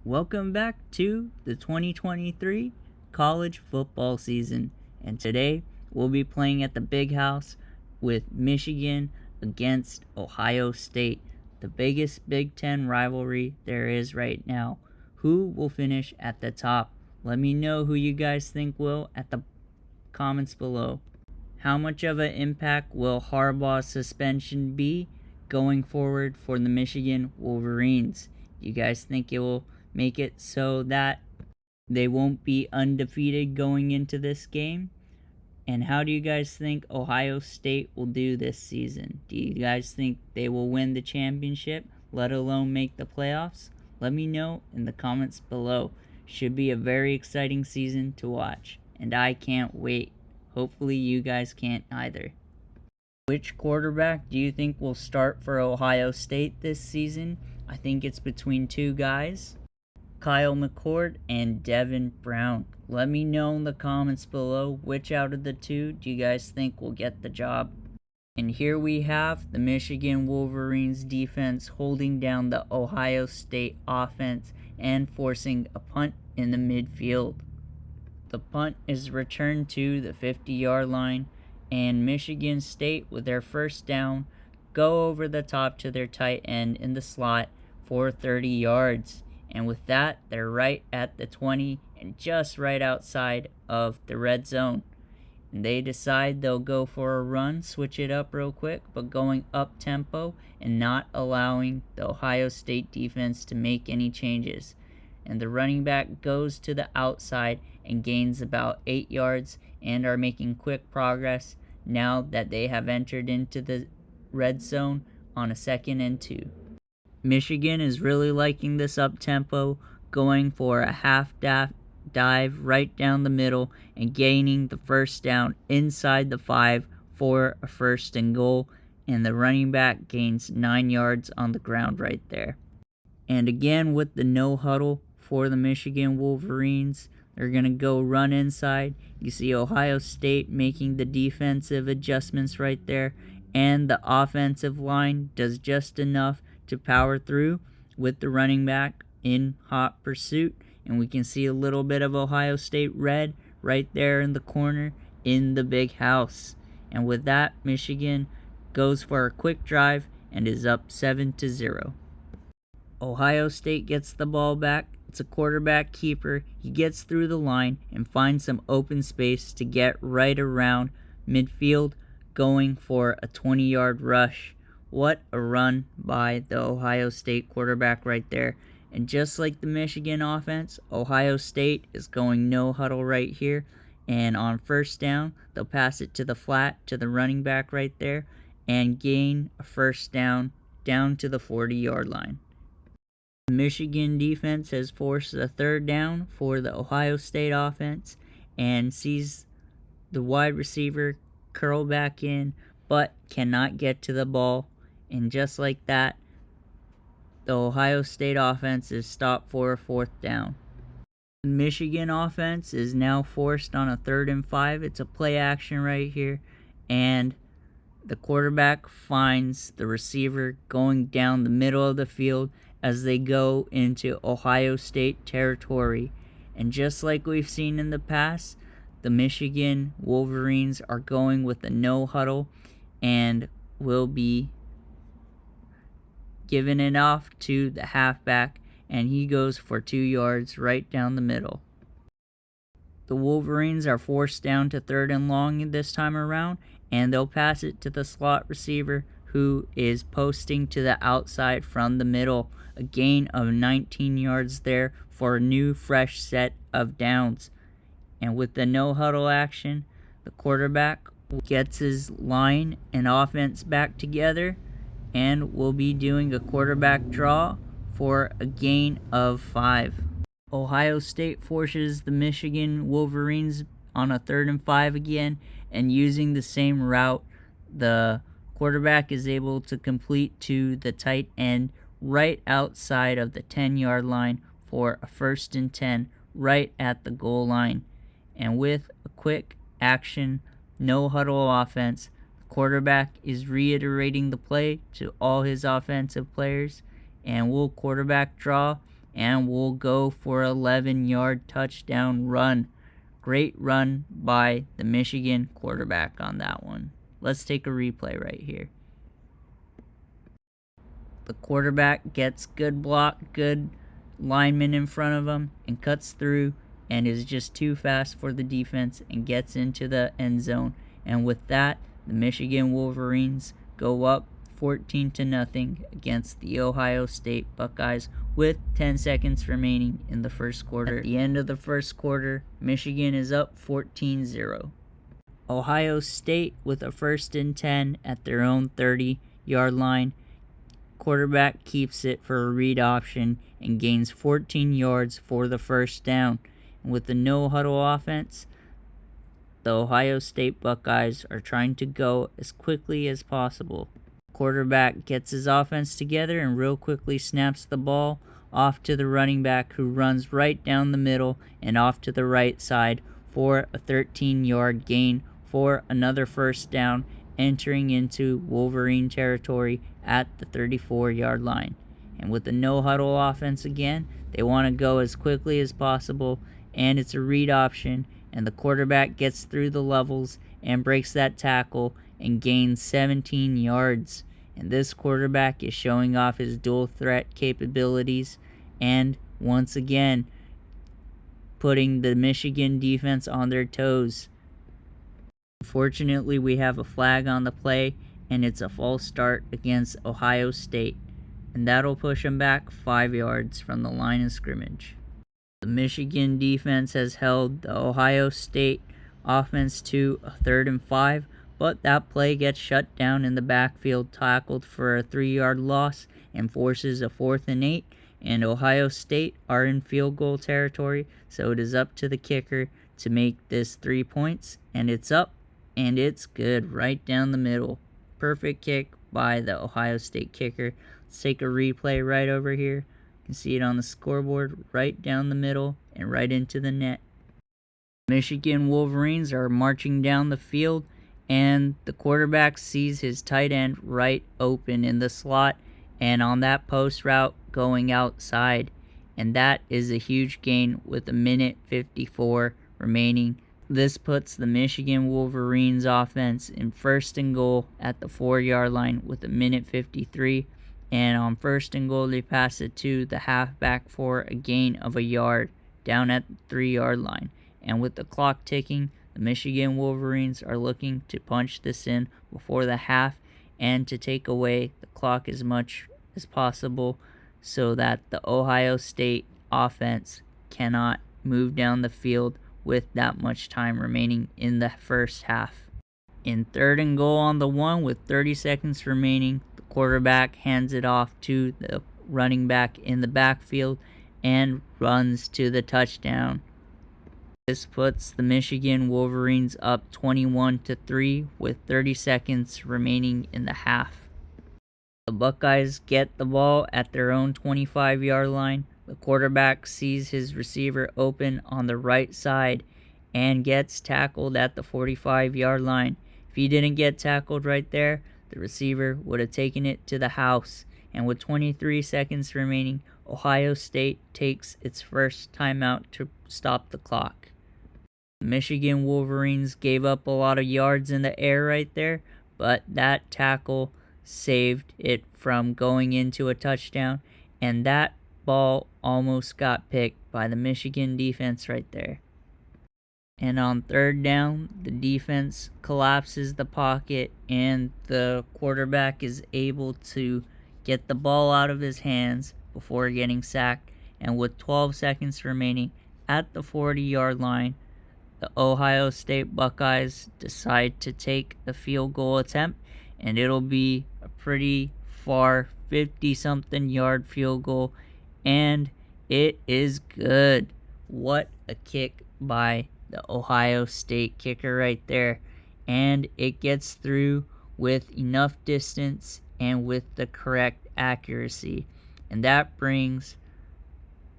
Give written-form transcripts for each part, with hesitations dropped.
Welcome back to the 2023 college football season, and today we'll be playing at the Big House with Michigan against Ohio State, the biggest Big Ten rivalry there is right now. Who will finish at the top? Let me know who you guys think will at the comments below. How much of an impact will Harbaugh's suspension be going forward for the Michigan Wolverines? You guys think it will make it so that they won't be undefeated going into this game? And how do you guys think Ohio State will do this season? Do you guys think they will win the championship, let alone make the playoffs? Let me know in the comments below. Should be a very exciting season to watch, and I can't wait. Hopefully you guys can't either. Which quarterback do you think will start for Ohio State this season? I think it's between two guys, Kyle McCord and Devin Brown. Let me know in the comments below which out of the two do you guys think will get the job. And here we have the Michigan Wolverines defense holding down the Ohio State offense and forcing a punt in the midfield. The punt is returned to the 50-yard line, and Michigan State, with their first down, go over the top to their tight end in the slot for 30 yards. And with that, they're right at the 20 and just right outside of the red zone. And they decide they'll go for a run, switch it up real quick, but going up tempo and not allowing the Ohio State defense to make any changes. And the running back goes to the outside and gains about 8 yards and are making quick progress now that they have entered into the red zone on a 2nd and 2. Michigan is really liking this up-tempo, going for a half dive right down the middle and gaining the first down inside the 5 for a 1st and goal, and the running back gains 9 yards on the ground right there. And again, with the no huddle for the Michigan Wolverines, they're going to go run inside. You see Ohio State making the defensive adjustments right there, and the offensive line does just enough to power through with the running back in hot pursuit. And we can see a little bit of Ohio State red right there in the corner in the Big House. And with that, Michigan goes for a quick drive and is up 7-0. Ohio State gets the ball back. It's a quarterback keeper. He gets through the line and finds some open space to get right around midfield, going for a 20-yard rush. What a run by the Ohio State quarterback right there. And just like the Michigan offense, Ohio State is going no huddle right here. And on first down, they'll pass it to the flat to the running back right there and gain a first down to the 40-yard line. The Michigan defense has forced a 3rd down for the Ohio State offense and sees the wide receiver curl back in but cannot get to the ball. And just like that, the Ohio State offense is stopped for a 4th down. The Michigan offense is now forced on a 3rd and 5. It's a play action right here. And the quarterback finds the receiver going down the middle of the field as they go into Ohio State territory. And just like we've seen in the past, the Michigan Wolverines are going with a no huddle and will be giving it off to the halfback, and he goes for 2 yards right down the middle. The Wolverines are forced down to 3rd and long this time around, and they'll pass it to the slot receiver, who is posting to the outside from the middle. A gain of 19 yards there for a new fresh set of downs. And with the no huddle action, the quarterback gets his line and offense back together and will be doing a quarterback draw for a gain of 5. Ohio State forces the Michigan Wolverines on a 3rd and 5 again, and using the same route, the quarterback is able to complete to the tight end right outside of the 10-yard line for a 1st and 10 right at the goal line. And with a quick action, no huddle offense, quarterback is reiterating the play to all his offensive players and will quarterback draw and will go for an 11-yard touchdown run. Great run by the Michigan quarterback on that one. Let's take a replay right here. The quarterback gets good block, good lineman in front of him, and cuts through and is just too fast for the defense and gets into the end zone. And with that, the Michigan Wolverines go up 14-0 against the Ohio State Buckeyes with 10 seconds remaining in the first quarter. At the end of the first quarter, Michigan is up 14-0. Ohio State with a 1st and 10 at their own 30-yard line. Quarterback keeps it for a read option and gains 14 yards for the first down. And with the no-huddle offense, the Ohio State Buckeyes are trying to go as quickly as possible. Quarterback gets his offense together and real quickly snaps the ball off to the running back, who runs right down the middle and off to the right side for a 13-yard gain for another first down, entering into Wolverine territory at the 34-yard line. And with the no-huddle offense again, they want to go as quickly as possible, and it's a read option, and the quarterback gets through the levels and breaks that tackle and gains 17 yards. And this quarterback is showing off his dual threat capabilities and once again putting the Michigan defense on their toes. Unfortunately, we have a flag on the play, and it's a false start against Ohio State, and that'll push them back 5 yards from the line of scrimmage. The Michigan defense has held the Ohio State offense to a 3rd and 5, but that play gets shut down in the backfield, tackled for a 3-yard loss, and forces a 4th and 8, and Ohio State are in field goal territory, so it is up to the kicker to make this 3 points, and it's up, and it's good right down the middle. Perfect kick by the Ohio State kicker. Let's take a replay right over here. You can see it on the scoreboard, right down the middle and right into the net. Michigan Wolverines are marching down the field, and the quarterback sees his tight end right open in the slot and on that post route going outside. And that is a huge gain with a minute 54 remaining. This puts the Michigan Wolverines offense in 1st and goal at the 4-yard line with a minute 53. And on 1st and goal, they pass it to the halfback for a gain of a yard down at the 3-yard line. And with the clock ticking, the Michigan Wolverines are looking to punch this in before the half and to take away the clock as much as possible so that the Ohio State offense cannot move down the field with that much time remaining in the first half. In 3rd and goal on the 1 with 30 seconds remaining, the quarterback hands it off to the running back in the backfield and runs to the touchdown. This puts the Michigan Wolverines up 21-3 with 30 seconds remaining in the half. The Buckeyes get the ball at their own 25-yard line. The quarterback sees his receiver open on the right side and gets tackled at the 45-yard line. If he didn't get tackled right there, the receiver would have taken it to the house. And with 23 seconds remaining, Ohio State takes its first timeout to stop the clock. The Michigan Wolverines gave up a lot of yards in the air right there, but that tackle saved it from going into a touchdown, and that ball almost got picked by the Michigan defense right there. And on 3rd down, the defense collapses the pocket, and the quarterback is able to get the ball out of his hands before getting sacked. And with 12 seconds remaining at the 40-yard line, the Ohio State Buckeyes decide to take a field goal attempt, and it'll be a pretty far 50-something yard field goal, and it is good. What a kick by the Ohio State kicker right there. And it gets through with enough distance and with the correct accuracy. And that brings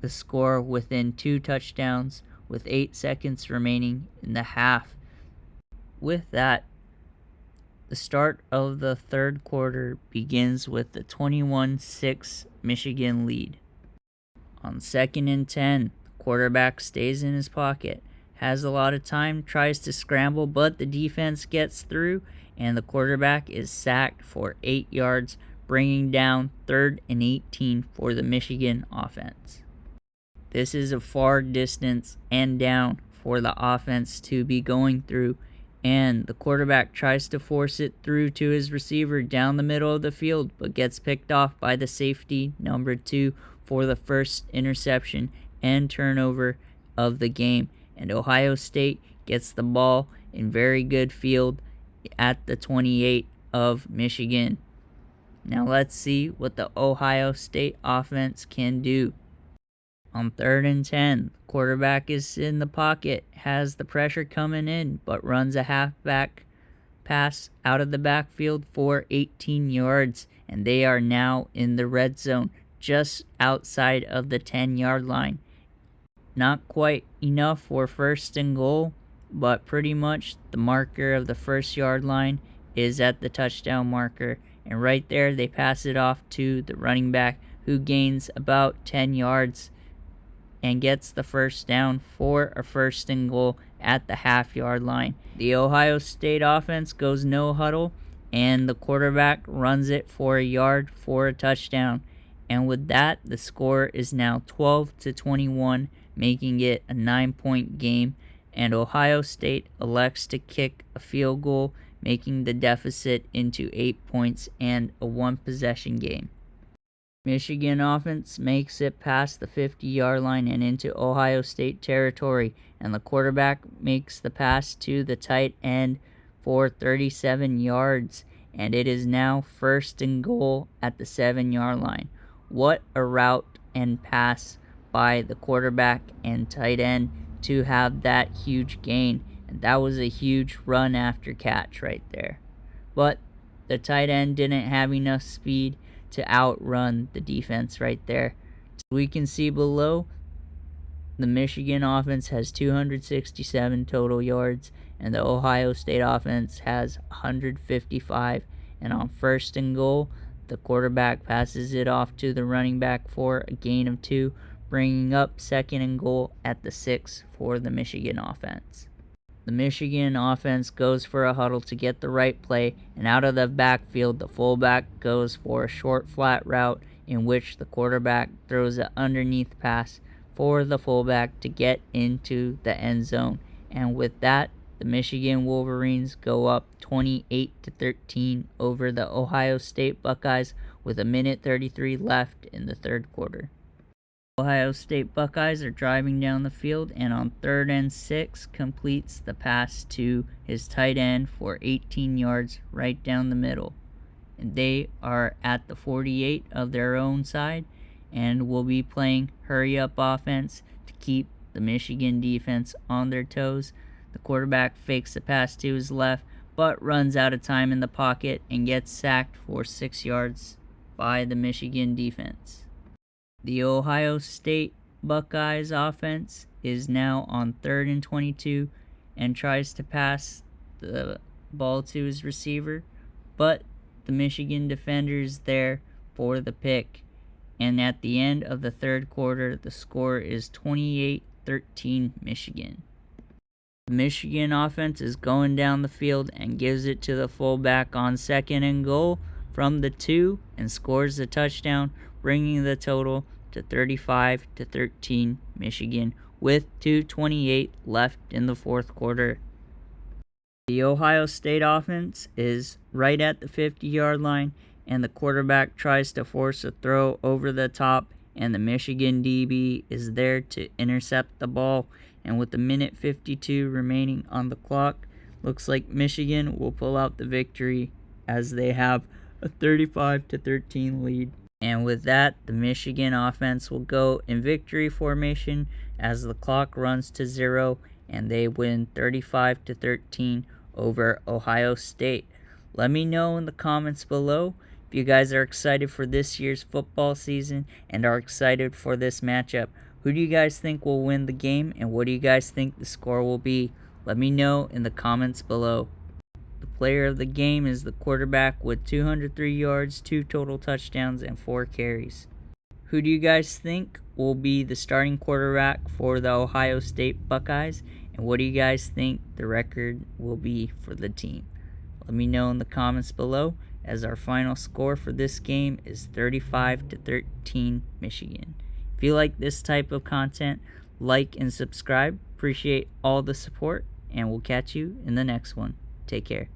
the score within 2 touchdowns with 8 seconds remaining in the half. With that, the start of the 3rd quarter begins with the 21-6 Michigan lead. On 2nd and 10, the quarterback stays in his pocket, has a lot of time, tries to scramble, but the defense gets through, and the quarterback is sacked for 8 yards, bringing down 3rd and 18 for the Michigan offense. This is a far distance and down for the offense to be going through, and the quarterback tries to force it through to his receiver down the middle of the field, but gets picked off by the safety, number 2, for the first interception and turnover of the game. And Ohio State gets the ball in very good field at the 28 of Michigan. Now let's see what the Ohio State offense can do. On 3rd and 10, the quarterback is in the pocket, has the pressure coming in, but runs a halfback pass out of the backfield for 18 yards, and they are now in the red zone, just outside of the 10-yard line. Not quite enough for 1st and goal, but pretty much the marker of the 1st-yard line is at the touchdown marker, and right there they pass it off to the running back, who gains about 10 yards and gets the first down for a 1st and goal at the half-yard line. The Ohio State offense goes no huddle, and the quarterback runs it for a yard for a touchdown. And with that, the score is now 12-21, making it a 9-point game, and Ohio State elects to kick a field goal, making the deficit into 8 points and a 1-possession game. Michigan offense makes it past the 50-yard line and into Ohio State territory, and the quarterback makes the pass to the tight end for 37 yards, and it is now 1st and goal at the 7-yard line. What a route and pass by the quarterback and tight end to have that huge gain, and that was a huge run after catch right there. But the tight end didn't have enough speed to outrun the defense right there. We can see below, the Michigan offense has 267 total yards, and the Ohio State offense has 155. And on 1st and goal, the quarterback passes it off to the running back for a gain of 2, bringing up 2nd and goal at the 6 for the Michigan offense. The Michigan offense goes for a huddle to get the right play, and out of the backfield, the fullback goes for a short flat route in which the quarterback throws an underneath pass for the fullback to get into the end zone. And with that, the Michigan Wolverines go up 28-13 over the Ohio State Buckeyes with 1:33 left in the 3rd quarter. Ohio State Buckeyes are driving down the field, and on 3rd and 6 completes the pass to his tight end for 18 yards right down the middle. And they are at the 48 of their own side and will be playing hurry-up offense to keep the Michigan defense on their toes. The quarterback fakes the pass to his left, but runs out of time in the pocket and gets sacked for 6 yards by the Michigan defense. The Ohio State Buckeyes offense is now on 3rd and 22 and tries to pass the ball to his receiver, but the Michigan defender is there for the pick. And at the end of the 3rd quarter, the score is 28-13 Michigan. The Michigan offense is going down the field and gives it to the fullback on 2nd and goal from the 2 and scores the touchdown, bringing the total to 35-13 Michigan with 2:28 left in the 4th quarter. The Ohio State offense is right at the 50-yard line, and the quarterback tries to force a throw over the top, and the Michigan DB is there to intercept the ball. And with 1:52 remaining on the clock, looks like Michigan will pull out the victory as they have a 35-13 lead. And with that, the Michigan offense will go in victory formation as the clock runs to 0, and they win 35-13 over Ohio State. Let me know in the comments below if you guys are excited for this year's football season and are excited for this matchup. Who do you guys think will win the game, and what do you guys think the score will be? Let me know in the comments below. The player of the game is the quarterback with 203 yards, 2 total touchdowns, and 4 carries. Who do you guys think will be the starting quarterback for the Ohio State Buckeyes? And what do you guys think the record will be for the team? Let me know in the comments below, as our final score for this game is 35-13 Michigan. If you like this type of content, like and subscribe. Appreciate all the support, and we'll catch you in the next one. Take care.